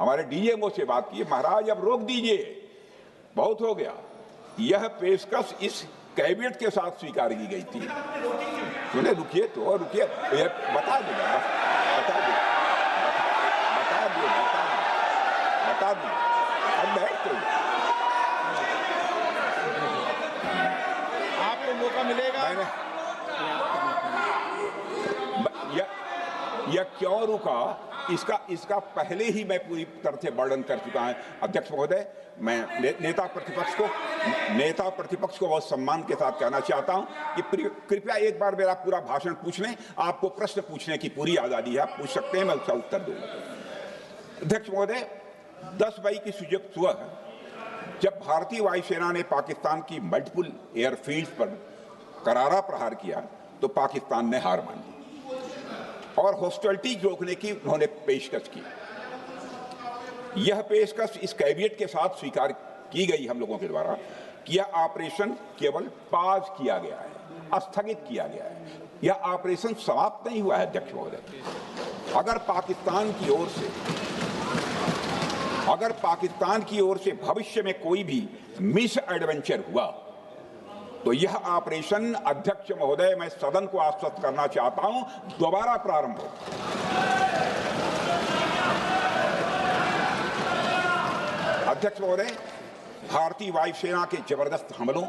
हमारे डीएमओ से बात की, महाराज अब रोक दीजिए, बहुत हो गया। यह पेशकश इस कैबिनेट के साथ स्वीकार की गई थी। सुने, रुकिए तो रुकिए, बता दूंगा, अब बैठ आपको मौका मिलेगा। यह क्यों रुका, इसका पहले ही मैं पूरी तरह से वर्णन कर चुका हूं। अध्यक्ष महोदय, मैं नेता प्रतिपक्ष को बहुत सम्मान के साथ कहना चाहता हूं कि कृपया एक बार मेरा पूरा भाषण पूछ लें। आपको प्रश्न पूछने की पूरी आजादी है, आप पूछ सकते हैं, मैं उसका उत्तर दूंगा। अध्यक्ष महोदय, 10 मई की सुबह जब भारतीय वायुसेना ने पाकिस्तान की मल्टीपल एयरफील्ड्स पर करारा प्रहार किया तो पाकिस्तान ने हार मानी और हॉस्टिलिटी रोकने की उन्होंने पेशकश की। यह पेशकश इस कैबिनेट के साथ स्वीकार की गई हम लोगों के द्वारा कि यह ऑपरेशन केवल पाज किया गया है, स्थगित किया गया है। यह ऑपरेशन समाप्त नहीं हुआ है। अध्यक्ष महोदय, अगर पाकिस्तान की ओर से भविष्य में कोई भी मिस एडवेंचर हुआ तो यह ऑपरेशन, अध्यक्ष महोदय, मैं सदन को आश्वस्त करना चाहता हूं, दोबारा प्रारंभ हो। अध्यक्ष महोदय, भारतीय वायुसेना के जबरदस्त हमलों,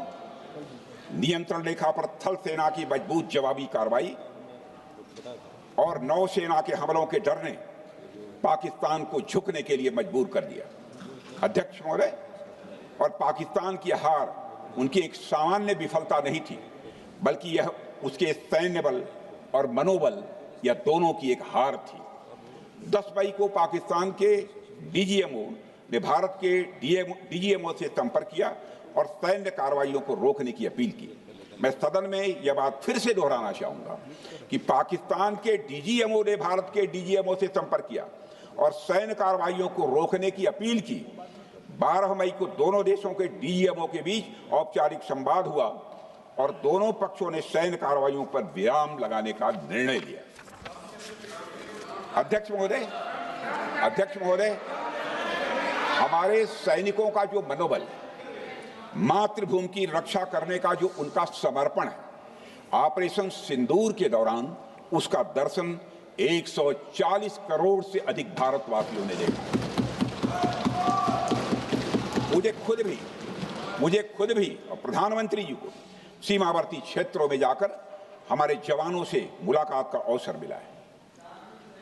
नियंत्रण रेखा पर थल सेना की मजबूत जवाबी कार्रवाई और नौसेना के हमलों के डर ने पाकिस्तान को झुकने के लिए मजबूर कर दिया। अध्यक्ष महोदय, और पाकिस्तान की हार उनकी एक सामान्य विफलता नहीं थी, बल्कि यह उसके सैन्य बल और मनोबल, यह दोनों की एक हार थी। 10 मई को पाकिस्तान के डीजीएमओ ने भारत के डीजीएमओ से संपर्क किया और सैन्य कार्रवाइयों को रोकने की अपील की। मैं सदन में यह बात फिर से दोहराना चाहूंगा कि पाकिस्तान के डीजीएमओ ने भारत के डीजीएमओ से संपर्क किया और सैन्य कार्रवाइयों को रोकने की अपील की। 12 मई को दोनों देशों के डीजीएमओ के बीच औपचारिक संवाद हुआ और दोनों पक्षों ने सैन्य कार्रवाइयों पर विराम लगाने का निर्णय लिया। अध्यक्ष महोदय, हमारे सैनिकों का जो मनोबल, मातृभूमि की रक्षा करने का जो उनका समर्पण है, ऑपरेशन सिंदूर के दौरान उसका दर्शन 140 करोड़ से अधिक भारतवासियों ने देखा। मुझे खुद भी और प्रधानमंत्री जी को सीमावर्ती क्षेत्रों में जाकर हमारे जवानों से मुलाकात का अवसर मिला है।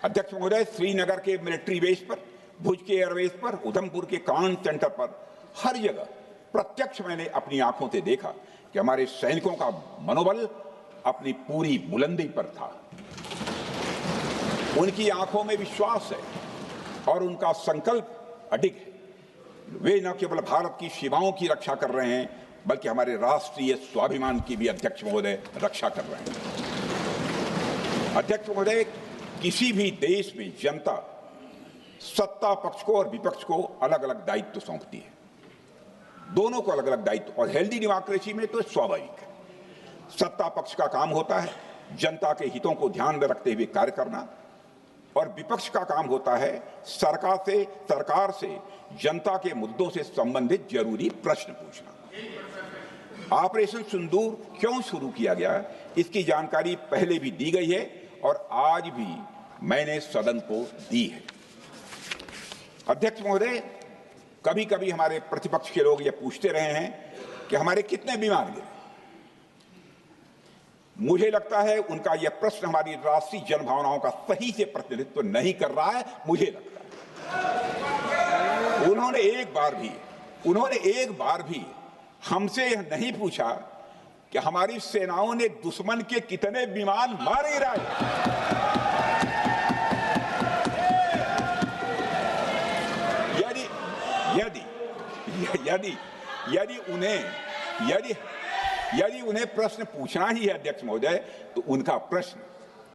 अध्यक्ष महोदय, श्रीनगर के मिलिट्री बेस पर, भुज के एयरबेस पर, उधमपुर के कमांड सेंटर पर, हर जगह प्रत्यक्ष मैंने अपनी आंखों से देखा कि हमारे सैनिकों का मनोबल अपनी पूरी बुलंदी पर था। उनकी आंखों में विश्वास है और उनका संकल्प अडिग है। वे न केवल भारत की सीमाओं की रक्षा कर रहे हैं, बल्कि हमारे राष्ट्रीय स्वाभिमान की भी, अध्यक्ष महोदय, रक्षा कर रहे हैं। अध्यक्ष महोदय, किसी भी देश में जनता सत्ता पक्ष को और विपक्ष को अलग अलग दायित्व सौंपती है, दोनों को अलग अलग दायित्व, और हेल्दी डेमोक्रेसी में तो स्वाभाविक है। सत्ता पक्ष का काम होता है जनता के हितों को ध्यान में रखते हुए कार्य करना, और विपक्ष का काम होता है सरकार से जनता के मुद्दों से संबंधित जरूरी प्रश्न पूछना। ऑपरेशन सिंदूर क्यों शुरू किया गया, इसकी जानकारी पहले भी दी गई है और आज भी मैंने सदन को दी है। अध्यक्ष महोदय, कभी कभी हमारे प्रतिपक्ष के लोग ये पूछते रहे हैं कि हमारे कितने विमान गिरे। मुझे लगता है उनका यह प्रश्न हमारी राष्ट्रीय जनभावनाओं का सही से प्रतिनिधित्व नहीं कर रहा है। मुझे लगता है उन्होंने एक बार भी हमसे यह नहीं पूछा कि हमारी सेनाओं ने दुश्मन के कितने विमान मार गिराए। यदि उन्हें प्रश्न पूछना ही है अध्यक्ष महोदय, तो उनका प्रश्न